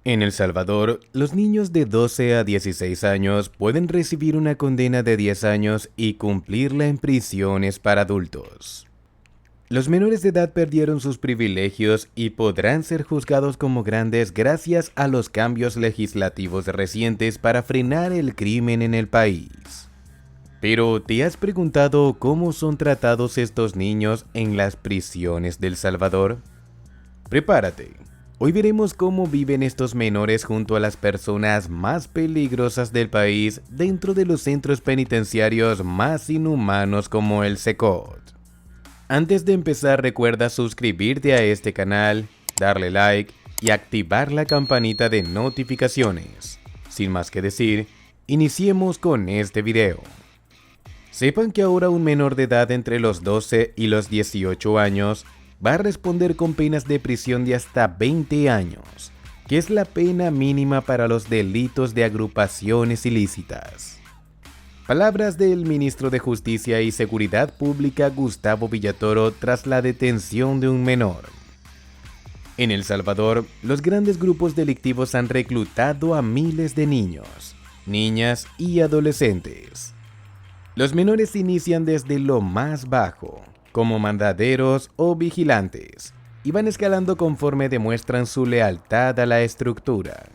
En El Salvador, los niños de 12 a 16 años pueden recibir una condena de 10 años y cumplirla en prisiones para adultos. Los menores de edad perdieron sus privilegios y podrán ser juzgados como grandes gracias a los cambios legislativos recientes para frenar el crimen en el país. Pero, ¿te has preguntado cómo son tratados estos niños en las prisiones de El Salvador? Prepárate. Hoy veremos cómo viven estos menores junto a las personas más peligrosas del país dentro de los centros penitenciarios más inhumanos como el Secot. Antes de empezar, recuerda suscribirte a este canal, darle like y activar la campanita de notificaciones. Sin más que decir, iniciemos con este video. Sepan que ahora un menor de edad entre los 12 y los 18 años va a responder con penas de prisión de hasta 20 años, que es la pena mínima para los delitos de agrupaciones ilícitas. Palabras del ministro de Justicia y Seguridad Pública Gustavo Villatoro tras la detención de un menor. En El Salvador, los grandes grupos delictivos han reclutado a miles de niños, niñas y adolescentes. Los menores inician desde lo más bajo, como mandaderos o vigilantes, y van escalando conforme demuestran su lealtad a la estructura.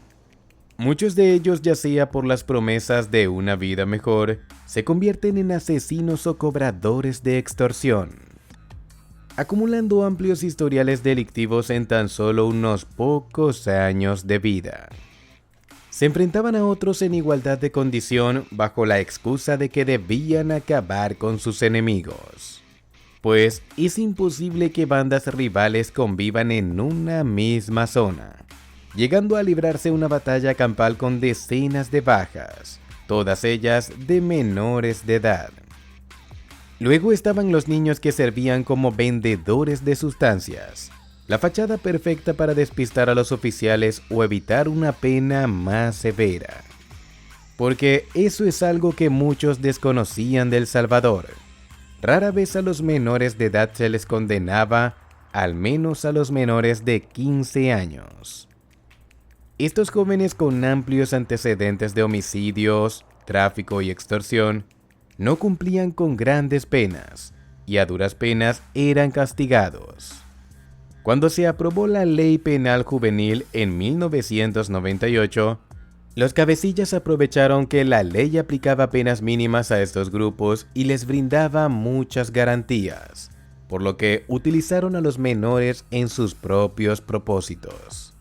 Muchos de ellos, ya sea por las promesas de una vida mejor, se convierten en asesinos o cobradores de extorsión, acumulando amplios historiales delictivos en tan solo unos pocos años de vida. Se enfrentaban a otros en igualdad de condición bajo la excusa de que debían acabar con sus enemigos. Pues es imposible que bandas rivales convivan en una misma zona, llegando a librarse una batalla campal con decenas de bajas, todas ellas de menores de edad. Luego estaban los niños que servían como vendedores de sustancias, la fachada perfecta para despistar a los oficiales o evitar una pena más severa. Porque eso es algo que muchos desconocían de El Salvador. Rara vez a los menores de edad se les condenaba, al menos a los menores de 15 años. Estos jóvenes con amplios antecedentes de homicidios, tráfico y extorsión no cumplían con grandes penas y a duras penas eran castigados. Cuando se aprobó la Ley Penal Juvenil en 1998, los cabecillas aprovecharon que la ley aplicaba penas mínimas a estos grupos y les brindaba muchas garantías, por lo que utilizaron a los menores en sus propios propósitos.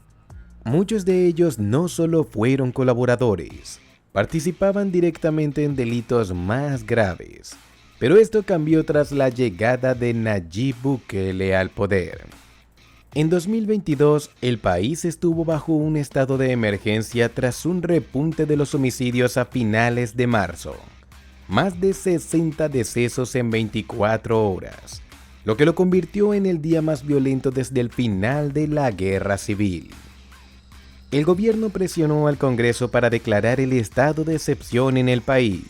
Muchos de ellos no solo fueron colaboradores, participaban directamente en delitos más graves, pero esto cambió tras la llegada de Nayib Bukele al poder. En 2022, el país estuvo bajo un estado de emergencia tras un repunte de los homicidios a finales de marzo. Más de 60 decesos en 24 horas, lo que lo convirtió en el día más violento desde el final de la Guerra Civil. El gobierno presionó al Congreso para declarar el estado de excepción en el país,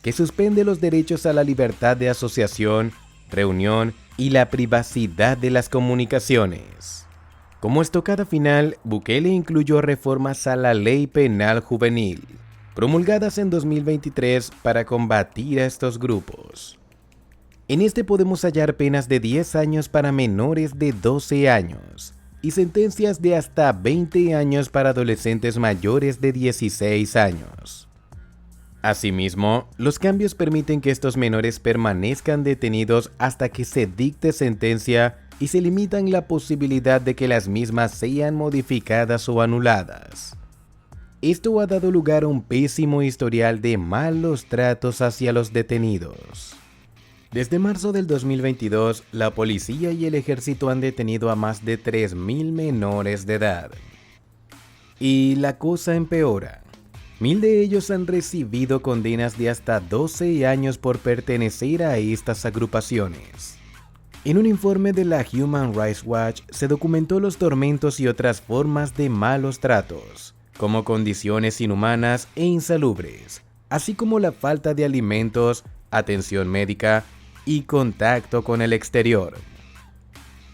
que suspende los derechos a la libertad de asociación, reunión y la privacidad de las comunicaciones. Como estocada final, Bukele incluyó reformas a la Ley Penal Juvenil, promulgadas en 2023 para combatir a estos grupos. En este podemos hallar penas de 10 años para menores de 12 años y sentencias de hasta 20 años para adolescentes mayores de 16 años. Asimismo, los cambios permiten que estos menores permanezcan detenidos hasta que se dicte sentencia y se limitan la posibilidad de que las mismas sean modificadas o anuladas. Esto ha dado lugar a un pésimo historial de malos tratos hacia los detenidos. Desde marzo del 2022, la policía y el ejército han detenido a más de 3.000 menores de edad. Y la cosa empeora. 1.000 de ellos han recibido condenas de hasta 12 años por pertenecer a estas agrupaciones. En un informe de la Human Rights Watch se documentó los tormentos y otras formas de malos tratos, como condiciones inhumanas e insalubres, así como la falta de alimentos, atención médica y contacto con el exterior.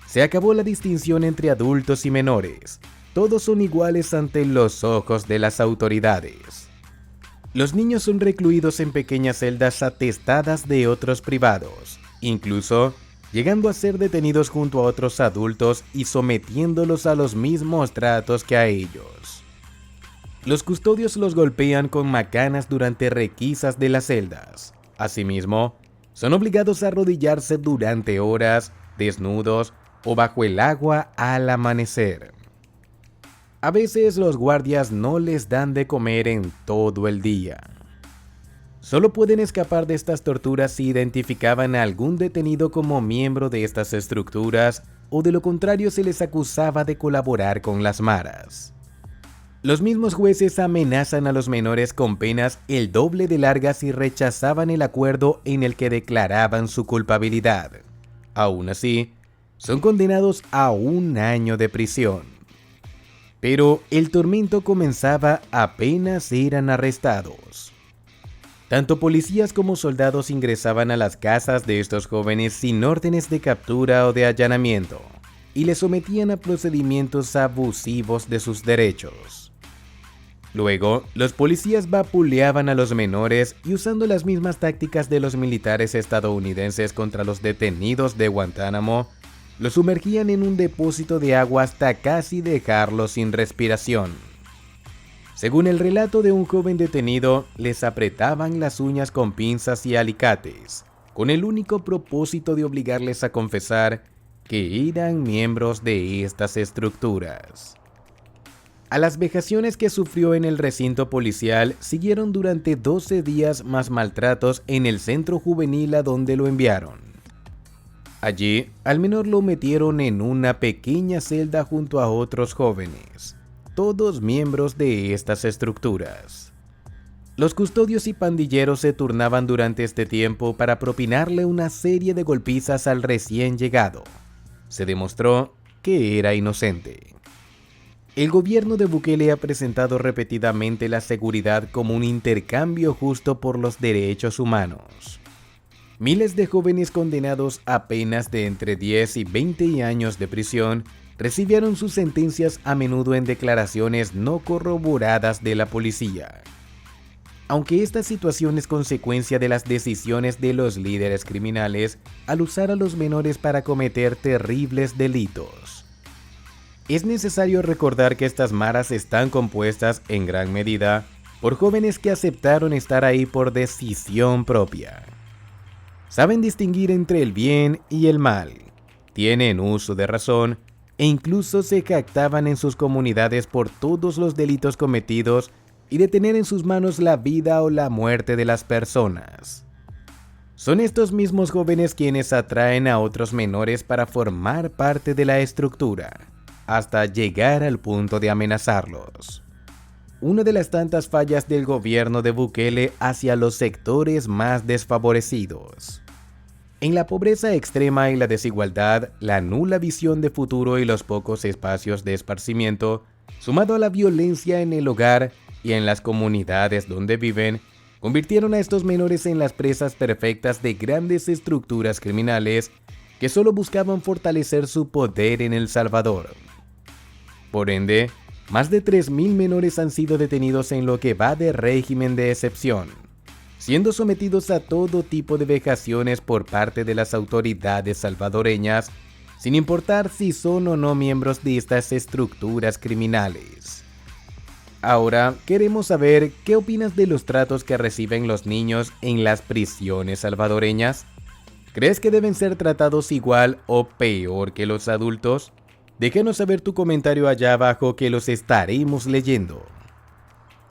Se acabó la distinción entre adultos y menores, todos son iguales ante los ojos de las autoridades. Los niños son recluidos en pequeñas celdas atestadas de otros privados, incluso llegando a ser detenidos junto a otros adultos y sometiéndolos a los mismos tratos que a ellos. Los custodios los golpean con macanas durante requisas de las celdas. Asimismo, son obligados a arrodillarse durante horas, desnudos o bajo el agua al amanecer. A veces los guardias no les dan de comer en todo el día. Solo pueden escapar de estas torturas si identificaban a algún detenido como miembro de estas estructuras o de lo contrario se les acusaba de colaborar con las maras. Los mismos jueces amenazan a los menores con penas el doble de largas si rechazaban el acuerdo en el que declaraban su culpabilidad. Aún así, son condenados a 1 año de prisión. Pero el tormento comenzaba apenas eran arrestados. Tanto policías como soldados ingresaban a las casas de estos jóvenes sin órdenes de captura o de allanamiento, y les sometían a procedimientos abusivos de sus derechos. Luego, los policías vapuleaban a los menores y usando las mismas tácticas de los militares estadounidenses contra los detenidos de Guantánamo, los sumergían en un depósito de agua hasta casi dejarlos sin respiración. Según el relato de un joven detenido, les apretaban las uñas con pinzas y alicates, con el único propósito de obligarles a confesar que eran miembros de estas estructuras. A las vejaciones que sufrió en el recinto policial siguieron durante 12 días más maltratos en el centro juvenil a donde lo enviaron. Allí, al menor lo metieron en una pequeña celda junto a otros jóvenes, todos miembros de estas estructuras. Los custodios y pandilleros se turnaban durante este tiempo para propinarle una serie de golpizas al recién llegado. Se demostró que era inocente. El gobierno de Bukele ha presentado repetidamente la seguridad como un intercambio justo por los derechos humanos. Miles de jóvenes condenados a penas de entre 10 y 20 años de prisión recibieron sus sentencias a menudo en declaraciones no corroboradas de la policía. Aunque esta situación es consecuencia de las decisiones de los líderes criminales al usar a los menores para cometer terribles delitos. Es necesario recordar que estas maras están compuestas en gran medida por jóvenes que aceptaron estar ahí por decisión propia. Saben distinguir entre el bien y el mal, tienen uso de razón e incluso se jactaban en sus comunidades por todos los delitos cometidos y de tener en sus manos la vida o la muerte de las personas. Son estos mismos jóvenes quienes atraen a otros menores para formar parte de la estructura, hasta llegar al punto de amenazarlos. Una de las tantas fallas del gobierno de Bukele hacia los sectores más desfavorecidos. En la pobreza extrema y la desigualdad, la nula visión de futuro y los pocos espacios de esparcimiento, sumado a la violencia en el hogar y en las comunidades donde viven, convirtieron a estos menores en las presas perfectas de grandes estructuras criminales que solo buscaban fortalecer su poder en El Salvador. Por ende, más de 3.000 menores han sido detenidos en lo que va de régimen de excepción, siendo sometidos a todo tipo de vejaciones por parte de las autoridades salvadoreñas, sin importar si son o no miembros de estas estructuras criminales. Ahora, queremos saber qué opinas de los tratos que reciben los niños en las prisiones salvadoreñas. ¿Crees que deben ser tratados igual o peor que los adultos? Déjanos saber tu comentario allá abajo que los estaremos leyendo.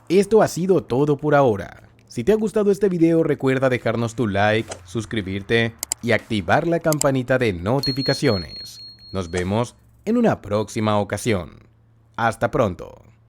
Esto ha sido todo por ahora. Si te ha gustado este video recuerda dejarnos tu like, suscribirte y activar la campanita de notificaciones. Nos vemos en una próxima ocasión. Hasta pronto.